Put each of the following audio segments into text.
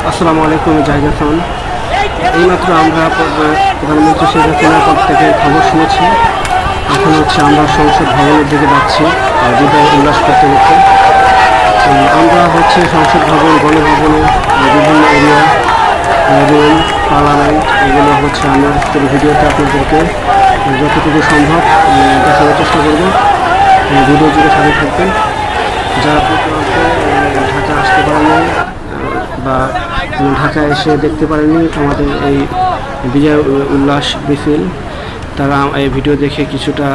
আসসালামু আলাইকুম, জাহিদ হাসান। এইমাত্র আমরা প্রধানমন্ত্রী শেখ হাসিনার পর থেকে খবর শুনেছি। এখন হচ্ছে আমরা সংসদ ভবনের দিকে যাচ্ছি বিদায় উল্লাস করতে করতে। আমরা হচ্ছে সংসদ ভবন, গণভবনে বিভিন্ন এরিয়া, রুম, পার্লামেন্ট, এগুলো হচ্ছে আমরা ভিডিওতে আপনাদেরকে যতটুকু সম্ভব দেখানোর চেষ্টা করব। ভিডিও জুড়ে সাথে থাকবেন। যারা ঢাকা আসতে পারেনি বা ঢাকায় এসে দেখতে পারেনি আমাদের এই বিজয় উল্লাস মিছিল, তারা এই ভিডিও দেখে কিছুটা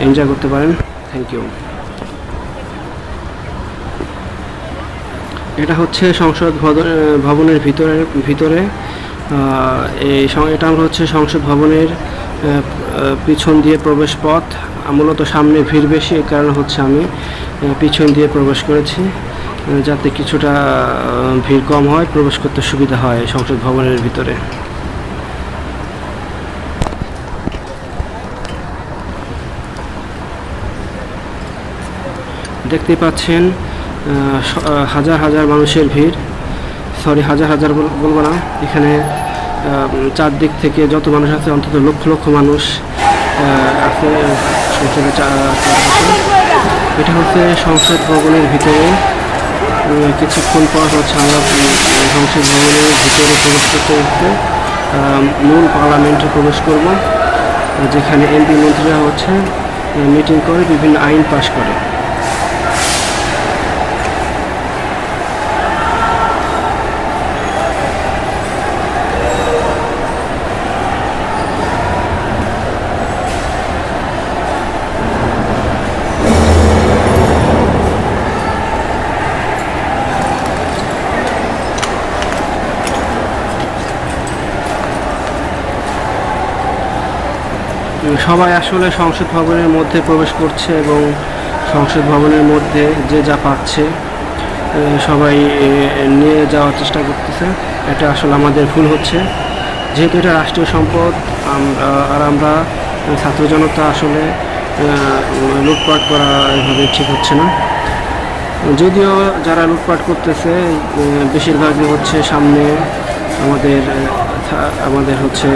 এনজয় করতে পারেন। Thank you. এটা হচ্ছে সংসদ ভবনের ভিতরে এটা আমরা হচ্ছে সংসদ ভবনের পিছন দিয়ে প্রবেশ পথ। মূলত সামনে ভিড় বেশি, এই কারণে হচ্ছে আমি পিছন দিয়ে প্রবেশ করেছি, যাতে কিছুটা ভিড় কম হয়, প্রবেশ করতে সুবিধা হয় সংসদ ভবনের ভিতরে। দেখতেই পাচ্ছেন হাজার হাজার মানুষের ভিড়, হাজার হাজার বলবো না, এখানে চারদিক থেকে যত মানুষ আছে অন্তত লক্ষ লক্ষ মানুষ আছে। এটা হচ্ছে সংসদ ভবনের ভিতরে। কিছুক্ষণ পর হচ্ছে আমরা সংসদ ভবনের ভিতরে প্রবেশ করতে করতে মূল পার্লামেন্টে প্রবেশ করব, যেখানে এমপি মন্ত্রীরা হচ্ছে মিটিং করে বিভিন্ন আইন পাশ করে। সবাই আসলে সংসদ ভবনের মধ্যে প্রবেশ করছে এবং সংসদ ভবনের মধ্যে যে যা পাচ্ছে সবাই নিয়ে যাওয়ার চেষ্টা করতেছে। এটা আসলে আমাদের ভুল হচ্ছে, যেহেতু এটা রাষ্ট্রীয় সম্পদ। আমরা ছাত্র জনতা আসলে লুটপাট করা এভাবে ঠিক হচ্ছে না। যদিও যারা লুটপাট করতেছে বেশিরভাগই হচ্ছে সামনে আমাদের হচ্ছে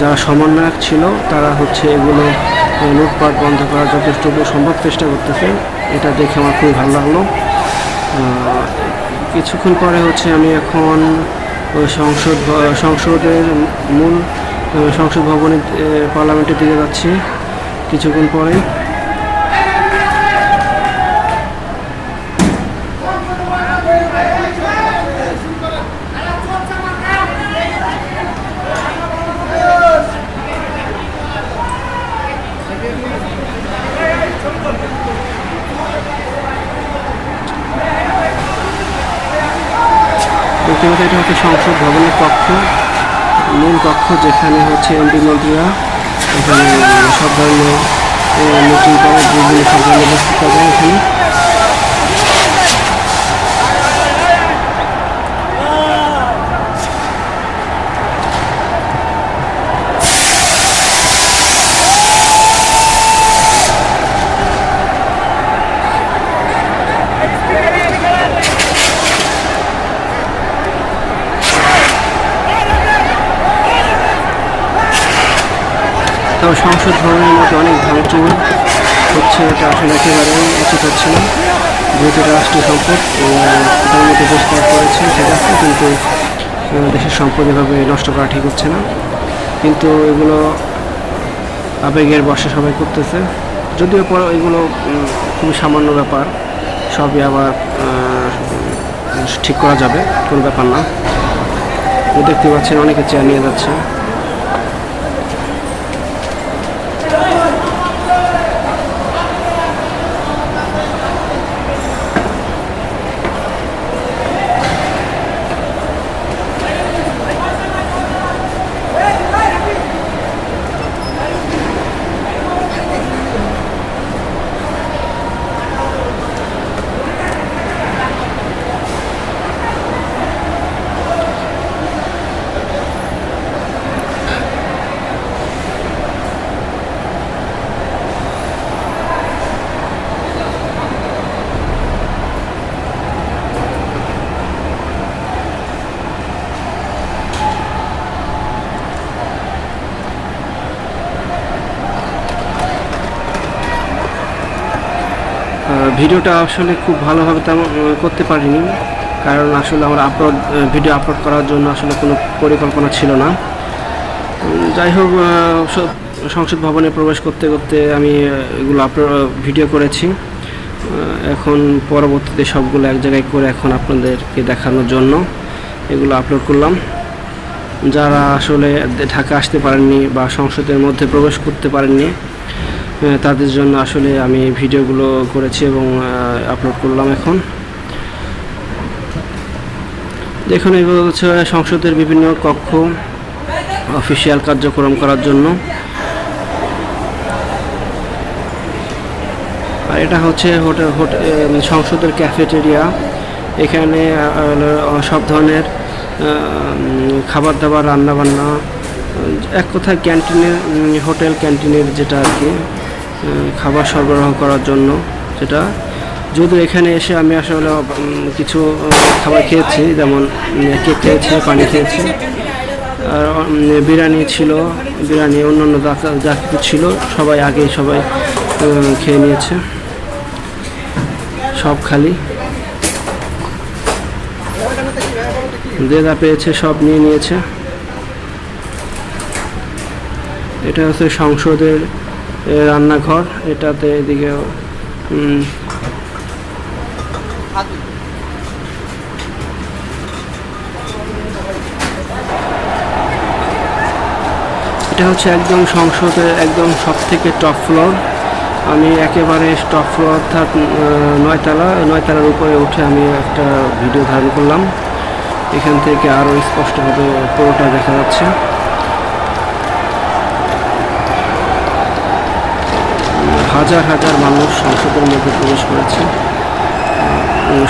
যারা সমন্বয়ক ছিল, তারা হচ্ছে এগুলো লুটপাট বন্ধ করার যথেষ্টটুকু সম্ভব চেষ্টা করতেছে। এটা দেখে আমার খুবই ভালো লাগলো। কিছুক্ষণ পরে হচ্ছে আমি এখন সংসদের মূল সংসদ ভবনের পার্লামেন্টের দিকে যাচ্ছি কিছুক্ষণ পরে। এটা হচ্ছে সংসদ ভবনের কক্ষ, মূল কক্ষ, যেখানে হচ্ছে এমপি মন্ত্রীরা এখানে সব ধরনের মিটিং করে, বিভিন্ন সব ধরনের বক্তৃতা দেয় এখানে। তবে সংসদ ভবনের মধ্যে অনেক ভাঙচুর হচ্ছে, এটা আসলে একেবারেই উচিত হচ্ছে না, যেহেতু এটা রাষ্ট্রীয় সম্পদ। এটার মধ্যে দেশ ত্যাগ করেছে, ঠিক আছে, কিন্তু দেশের সম্পদ এভাবে নষ্ট করা ঠিক হচ্ছে না। কিন্তু এগুলো আবেগের বশে সবাই করতেছে, যদিও পর এগুলো খুবই সামান্য ব্যাপার, সবই আবার ঠিক করা যাবে, কোনো ব্যাপার না। দেখতে পাচ্ছেন অনেকে চেয়ার নিয়ে যাচ্ছে। ভিডিওটা আসলে খুব ভালোভাবে তেমন করতে পারিনি, কারণ আসলে আমার ভিডিও আপলোড করার জন্য আসলে কোনো পরিকল্পনা ছিল না। যাই হোক, সংসদ ভবনে প্রবেশ করতে করতে আমি এগুলো ভিডিও করেছি। এখন পরবর্তীতে সবগুলো এক জায়গায় করে এখন আপনাদেরকে দেখানোর জন্য এগুলো আপলোড করলাম। যারা আসলে ঢাকা আসতে পারেননি বা সংসদের মধ্যে প্রবেশ করতে পারেননি, তাদের জন্য আসলে আমি ভিডিওগুলো করেছি এবং আপলোড করলাম। এখন দেখুন, এগুলো হচ্ছে সংসদের বিভিন্ন কক্ষ অফিসিয়াল কার্যক্রম করার জন্য। আর এটা হচ্ছে সংসদের ক্যাফেটেরিয়া। এখানে সব ধরনের খাবার দাবার, রান্নাবান্না, এক কথায় ক্যান্টিনের, হোটেল ক্যান্টিনের যেটা আর কি খাবার সরবরাহ করার জন্য, যেটা যদিও এখানে এসে আমি আসলে কিছু খাবার খেয়েছি, যেমন কেক খেয়েছি, পানি খেয়েছি, আর বিরিয়ানি ছিল, বিরিয়ানি অন্যান্য যা কিছু ছিল সবাই খেয়ে নিয়েছে, সব খালি, যে যা পেয়েছে সব নিয়ে নিয়েছে। এটা হচ্ছে সংসদের রান্নাঘর। এটাতে এদিকে এটা হচ্ছে একদম সংসদের একদম সব থেকে টপ ফ্লোর। আমি একেবারে টপ ফ্লোর অর্থাৎ 9 তলার উপরে উঠে আমি একটা ভিডিও ধারণ করলাম। এখান থেকে আরও স্পষ্টভাবে পুরোটা দেখা যাচ্ছে। হাজার হাজার মানুষ সংসদের মধ্যে প্রবেশ করেছে,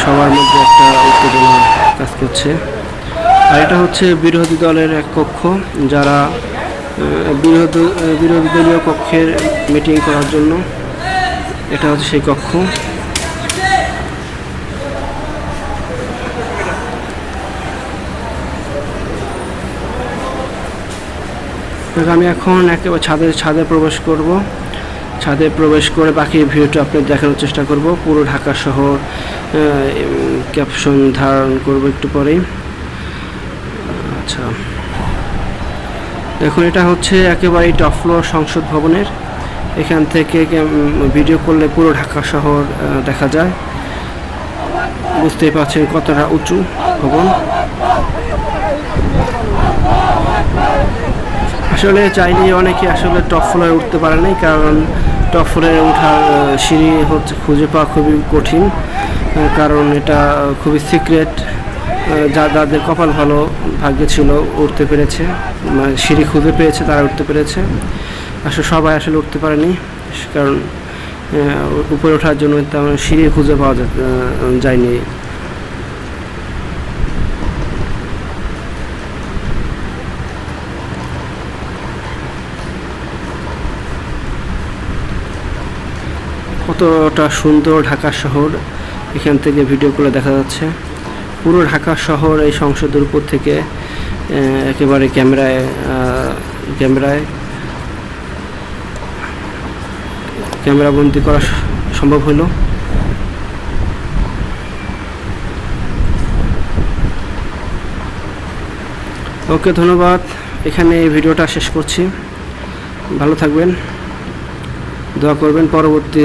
সবার মধ্যে একটা উত্তেজনা কাজ করছে। আর এটা হচ্ছে বিরোধী দলের এক কক্ষ, যারা বিরোধী দলীয় কক্ষের মিটিং করার জন্য। এটা হচ্ছে সেই কক্ষ। আমি এখন একেবারে ছাদে প্রবেশ করব। ছাদে প্রবেশ করে বাকি ভিডিওটা আপনাদের দেখানোর চেষ্টা করব। পুরো ঢাকা শহর ক্যাপশন ধারণ করব একটু পরেই। আচ্ছা, দেখুন, এটা হচ্ছে একেবারেই টপ ফ্লোর সংসদ ভবনের। এখান থেকে ভিডিও করলে পুরো ঢাকা শহর দেখা যায়। বুঝতেই পারছেন কতটা উঁচু ভবন। আসলে চাইলে অনেকে আসলে টপ ফ্লোরে উঠতে পারে নাই, কারণ টপ ফ্লোরে ওঠার সিঁড়ি হচ্ছে খুঁজে পাওয়া খুবই কঠিন, কারণ এটা খুবই সিক্রেট। যাদের কপাল ভালো, ভাগ্যে ছিল, উঠতে পেরেছে, সিঁড়ি খুঁজে পেয়েছে, তারা উঠতে পেরেছে। আসলে সবাই আসলে উঠতে পারেনি, কারণ উপরে ওঠার জন্য তেমন সিঁড়ি খুঁজে পাওয়া যায়নি। কতটা সুন্দর ঢাকা শহর এখান থেকে ভিডিও করে দেখা যাচ্ছে। পুরো ঢাকা শহর এই সংসদের উপর থেকে একেবারে ক্যামেরাবন্দি করা সম্ভব হলো। ওকে, ধন্যবাদ। এখানে এই ভিডিওটা শেষ করছি। ভালো থাকবেন, দোয়া করবেন। পরবর্তী